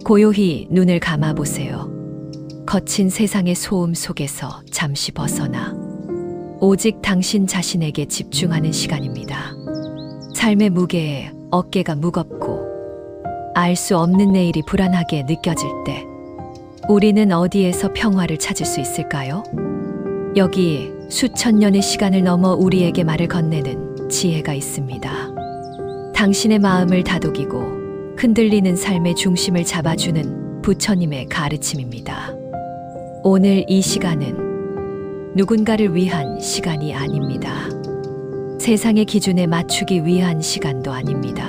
고요히 눈을 감아보세요. 거친 세상의 소음 속에서 잠시 벗어나 오직 당신 자신에게 집중하는 시간입니다. 삶의 무게에 어깨가 무겁고 알 수 없는 내일이 불안하게 느껴질 때 우리는 어디에서 평화를 찾을 수 있을까요? 여기 수천 년의 시간을 넘어 우리에게 말을 건네는 지혜가 있습니다. 당신의 마음을 다독이고 흔들리는 삶의 중심을 잡아주는 부처님의 가르침입니다. 오늘 이 시간은 누군가를 위한 시간이 아닙니다. 세상의 기준에 맞추기 위한 시간도 아닙니다.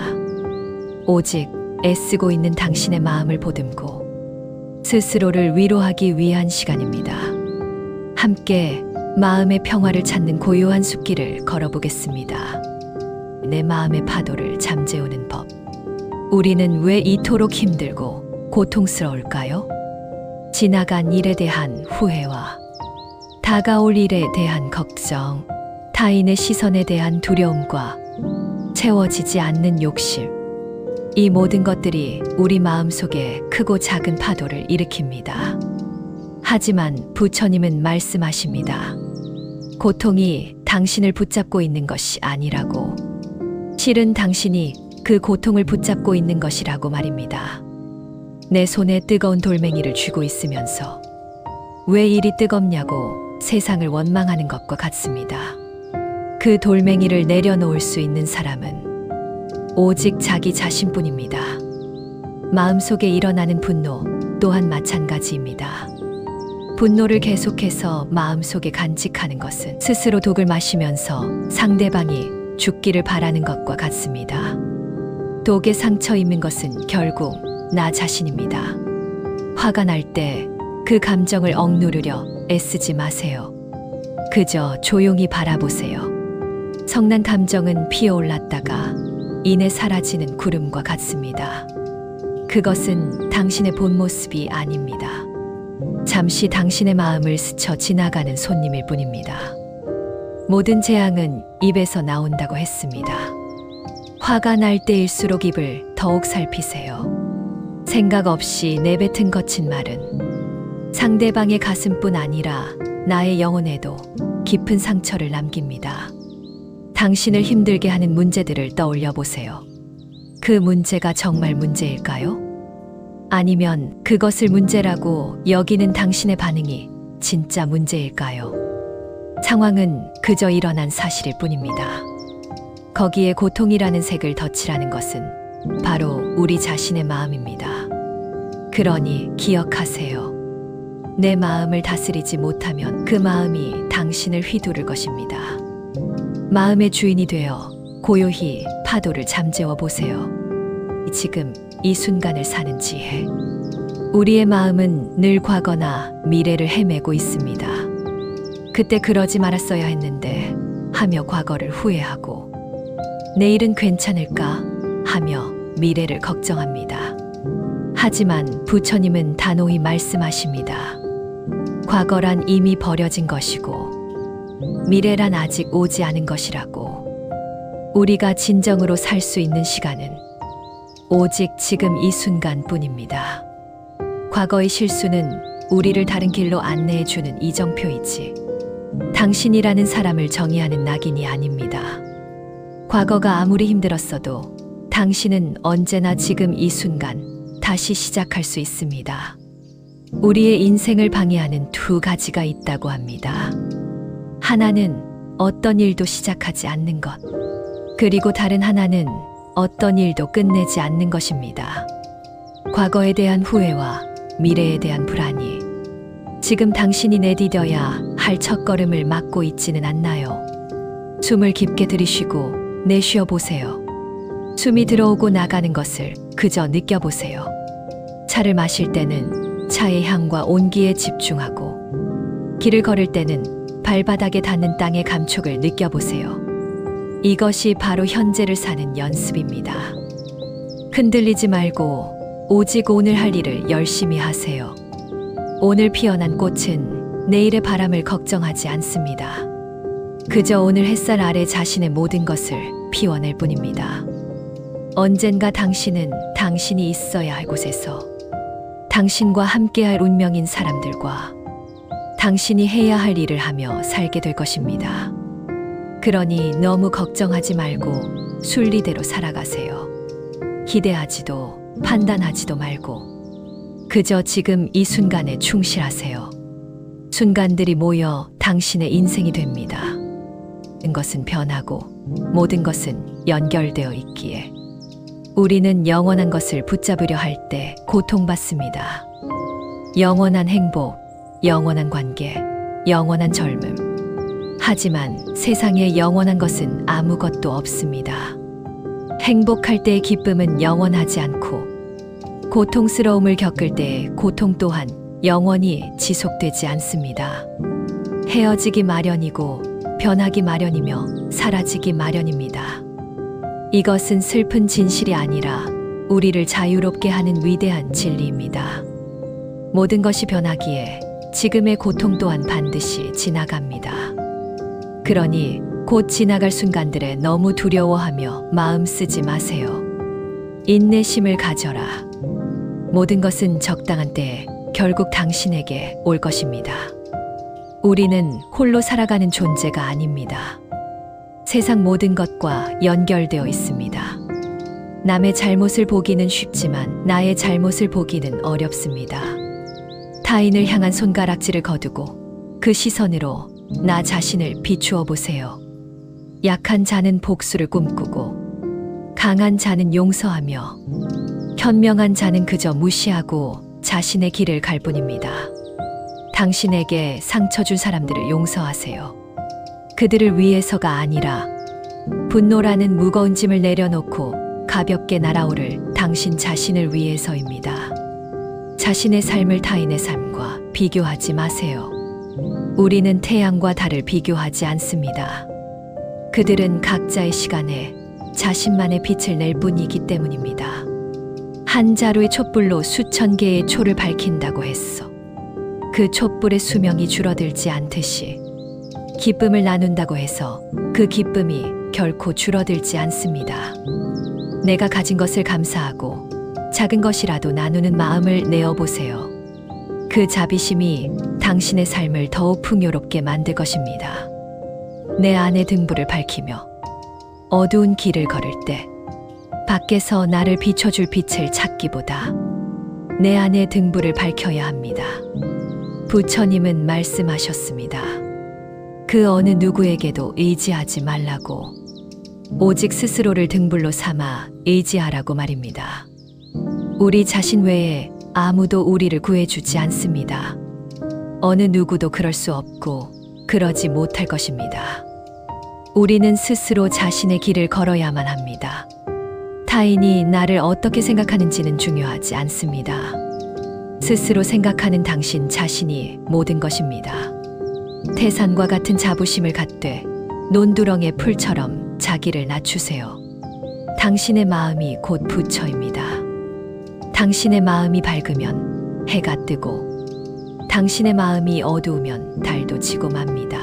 오직 애쓰고 있는 당신의 마음을 보듬고 스스로를 위로하기 위한 시간입니다. 함께 마음의 평화를 찾는 고요한 숲길을 걸어보겠습니다. 내 마음의 파도를 잠재우는 법. 우리는 왜 이토록 힘들고 고통스러울까요? 지나간 일에 대한 후회와 다가올 일에 대한 걱정, 타인의 시선에 대한 두려움과 채워지지 않는 욕심. 이 모든 것들이 우리 마음속에 크고 작은 파도를 일으킵니다. 하지만 부처님은 말씀하십니다. 고통이 당신을 붙잡고 있는 것이 아니라고. 실은 당신이 그 고통을 붙잡고 있는 것이라고 말입니다. 내 손에 뜨거운 돌멩이를 쥐고 있으면서 왜 일이 뜨겁냐고 세상을 원망하는 것과 같습니다. 그 돌멩이를 내려놓을 수 있는 사람은 오직 자기 자신뿐입니다. 마음속에 일어나는 분노 또한 마찬가지입니다. 분노를 계속해서 마음속에 간직하는 것은 스스로 독을 마시면서 상대방이 죽기를 바라는 것과 같습니다. 독에 상처 입는 것은 결국 나 자신입니다. 화가 날 때 그 감정을 억누르려 애쓰지 마세요. 그저 조용히 바라보세요. 성난 감정은 피어올랐다가 이내 사라지는 구름과 같습니다. 그것은 당신의 본 모습이 아닙니다. 잠시 당신의 마음을 스쳐 지나가는 손님일 뿐입니다. 모든 재앙은 입에서 나온다고 했습니다. 화가 날 때일수록 입을 더욱 살피세요. 생각 없이 내뱉은 거친 말은 상대방의 가슴뿐 아니라 나의 영혼에도 깊은 상처를 남깁니다. 당신을 힘들게 하는 문제들을 떠올려 보세요. 그 문제가 정말 문제일까요? 아니면 그것을 문제라고 여기는 당신의 반응이 진짜 문제일까요? 상황은 그저 일어난 사실일 뿐입니다. 거기에 고통이라는 색을 덧칠하는 것은 바로 우리 자신의 마음입니다. 그러니 기억하세요. 내 마음을 다스리지 못하면 그 마음이 당신을 휘두를 것입니다. 마음의 주인이 되어 고요히 파도를 잠재워 보세요. 지금 이 순간을 사는 지혜. 우리의 마음은 늘 과거나 미래를 헤매고 있습니다. 그때 그러지 말았어야 했는데 하며 과거를 후회하고 내일은 괜찮을까 하며 미래를 걱정합니다. 하지만 부처님은 단호히 말씀하십니다. 과거란 이미 버려진 것이고 미래란 아직 오지 않은 것이라고. 우리가 진정으로 살 수 있는 시간은 오직 지금 이 순간뿐입니다. 과거의 실수는 우리를 다른 길로 안내해주는 이정표이지 당신이라는 사람을 정의하는 낙인이 아닙니다. 과거가 아무리 힘들었어도 당신은 언제나 지금 이 순간 다시 시작할 수 있습니다. 우리의 인생을 방해하는 두 가지가 있다고 합니다. 하나는 어떤 일도 시작하지 않는 것, 그리고 다른 하나는 어떤 일도 끝내지 않는 것입니다. 과거에 대한 후회와 미래에 대한 불안이 지금 당신이 내디뎌야 할 첫걸음을 막고 있지는 않나요? 숨을 깊게 들이쉬고 내쉬어 보세요. 숨이 들어오고 나가는 것을 그저 느껴보세요. 차를 마실 때는 차의 향과 온기에 집중하고 길을 걸을 때는 발바닥에 닿는 땅의 감촉을 느껴보세요. 이것이 바로 현재를 사는 연습입니다. 흔들리지 말고 오직 오늘 할 일을 열심히 하세요. 오늘 피어난 꽃은 내일의 바람을 걱정하지 않습니다. 그저 오늘 햇살 아래 자신의 모든 것을 피워낼 뿐입니다. 언젠가 당신은 당신이 있어야 할 곳에서 당신과 함께할 운명인 사람들과 당신이 해야 할 일을 하며 살게 될 것입니다. 그러니 너무 걱정하지 말고 순리대로 살아가세요. 기대하지도 판단하지도 말고 그저 지금 이 순간에 충실하세요. 순간들이 모여 당신의 인생이 됩니다. 모든 것은 변하고 모든 것은 연결되어 있기에 우리는 영원한 것을 붙잡으려 할 때 고통받습니다. 영원한 행복, 영원한 관계, 영원한 젊음. 하지만 세상에 영원한 것은 아무것도 없습니다. 행복할 때의 기쁨은 영원하지 않고 고통스러움을 겪을 때의 고통 또한 영원히 지속되지 않습니다. 헤어지기 마련이고 변하기 마련이며 사라지기 마련입니다. 이것은 슬픈 진실이 아니라 우리를 자유롭게 하는 위대한 진리입니다. 모든 것이 변하기에 지금의 고통 또한 반드시 지나갑니다. 그러니 곧 지나갈 순간들에 너무 두려워하며 마음 쓰지 마세요. 인내심을 가져라. 모든 것은 적당한 때에 결국 당신에게 올 것입니다. 우리는 홀로 살아가는 존재가 아닙니다. 세상 모든 것과 연결되어 있습니다. 남의 잘못을 보기는 쉽지만 나의 잘못을 보기는 어렵습니다. 타인을 향한 손가락질을 거두고 그 시선으로 나 자신을 비추어 보세요. 약한 자는 복수를 꿈꾸고 강한 자는 용서하며 현명한 자는 그저 무시하고 자신의 길을 갈 뿐입니다. 당신에게 상처 준 사람들을 용서하세요. 그들을 위해서가 아니라 분노라는 무거운 짐을 내려놓고 가볍게 날아오를 당신 자신을 위해서입니다. 자신의 삶을 타인의 삶과 비교하지 마세요. 우리는 태양과 달을 비교하지 않습니다. 그들은 각자의 시간에 자신만의 빛을 낼 뿐이기 때문입니다. 한 자루의 촛불로 수천 개의 초를 밝힌다고 했어. 그 촛불의 수명이 줄어들지 않듯이 기쁨을 나눈다고 해서 그 기쁨이 결코 줄어들지 않습니다. 내가 가진 것을 감사하고 작은 것이라도 나누는 마음을 내어보세요. 그 자비심이 당신의 삶을 더욱 풍요롭게 만들 것입니다. 내 안의 등불을 밝히며 어두운 길을 걸을 때 밖에서 나를 비춰줄 빛을 찾기보다 내 안의 등불을 밝혀야 합니다. 부처님은 말씀하셨습니다. 그 어느 누구에게도 의지하지 말라고, 오직 스스로를 등불로 삼아 의지하라고 말입니다. 우리 자신 외에 아무도 우리를 구해주지 않습니다. 어느 누구도 그럴 수 없고 그러지 못할 것입니다. 우리는 스스로 자신의 길을 걸어야만 합니다. 타인이 나를 어떻게 생각하는지는 중요하지 않습니다. 스스로 생각하는 당신 자신이 모든 것입니다. 태산과 같은 자부심을 갖되 논두렁의 풀처럼 자기를 낮추세요. 당신의 마음이 곧 부처입니다. 당신의 마음이 밝으면 해가 뜨고 당신의 마음이 어두우면 달도 지고 맙니다.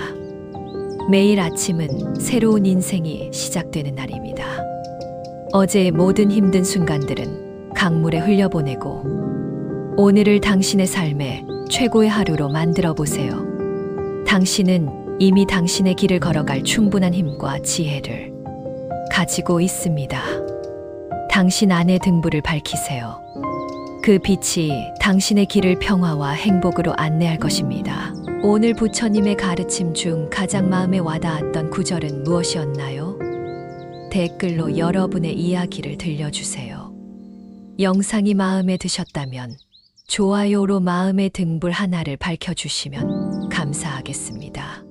매일 아침은 새로운 인생이 시작되는 날입니다. 어제의 모든 힘든 순간들은 강물에 흘려보내고 오늘을 당신의 삶의 최고의 하루로 만들어 보세요. 당신은 이미 당신의 길을 걸어갈 충분한 힘과 지혜를 가지고 있습니다. 당신 안의 등불을 밝히세요. 그 빛이 당신의 길을 평화와 행복으로 안내할 것입니다. 오늘 부처님의 가르침 중 가장 마음에 와닿았던 구절은 무엇이었나요? 댓글로 여러분의 이야기를 들려주세요. 영상이 마음에 드셨다면 좋아요로 마음의 등불 하나를 밝혀주시면 감사하겠습니다.